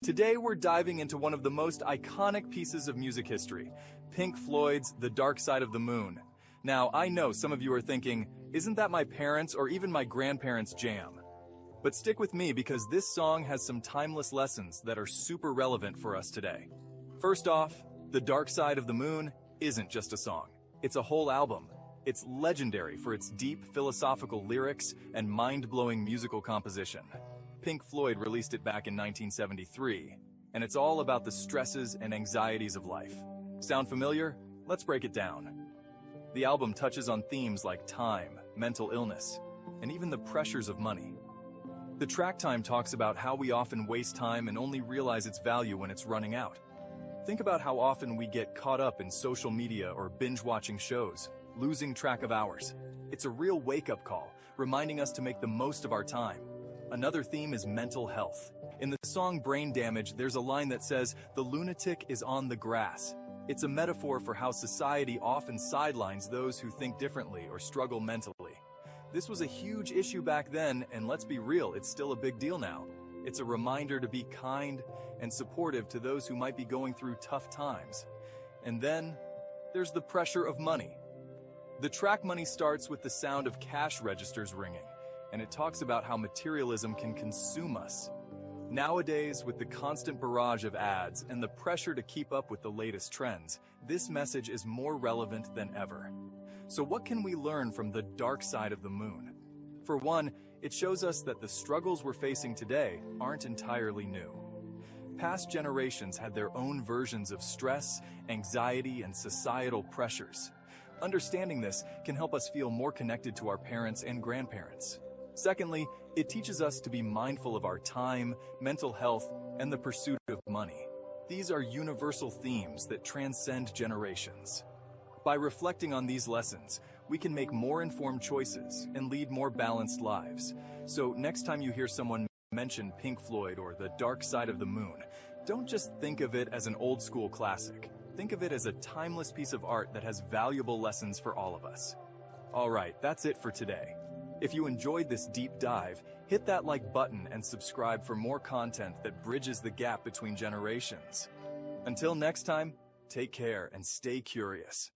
Today we're diving into one of the most iconic pieces of music history, Pink Floyd's The Dark Side of the Moon. Now, I know some of you are thinking, isn't that my parents' or even my grandparents' jam? But stick with me because this song has some timeless lessons that are super relevant for us today. First off, The Dark Side of the Moon isn't just a song. It's a whole album. It's legendary for its deep philosophical lyrics and mind-blowing musical composition. Pink Floyd released it back in 1973, and it's all about the stresses and anxieties of life. Sound familiar? Let's break it down. The album touches on themes like time, mental illness, and even the pressures of money. The track time talks about how we often waste time and only realize its value when it's running out. Think about how often we get caught up in social media or binge-watching shows, losing track of hours. It's a real wake-up call, reminding us to make the most of our time. Another theme is mental health. In the song Brain Damage, there's a line that says, "The lunatic is on the grass." It's a metaphor for how society often sidelines those who think differently or struggle mentally. This was a huge issue back then, and let's be real, it's still a big deal now. It's a reminder to be kind and supportive to those who might be going through tough times. And then, there's the pressure of money. The track Money starts with the sound of cash registers ringing, and it talks about how materialism can consume us. Nowadays, with the constant barrage of ads and the pressure to keep up with the latest trends, this message is more relevant than ever. So what can we learn from The Dark Side of the Moon? For one, it shows us that the struggles we're facing today aren't entirely new. Past generations had their own versions of stress, anxiety, and societal pressures. Understanding this can help us feel more connected to our parents and grandparents. Secondly, it teaches us to be mindful of our time, mental health, and the pursuit of money. These are universal themes that transcend generations. By reflecting on these lessons, we can make more informed choices and lead more balanced lives. So next time you hear someone mention Pink Floyd or The Dark Side of the Moon, don't just think of it as an old school classic. Think of it as a timeless piece of art that has valuable lessons for all of us. All right, that's it for today. If you enjoyed this deep dive, hit that like button and subscribe for more content that bridges the gap between generations. Until next time, take care and stay curious.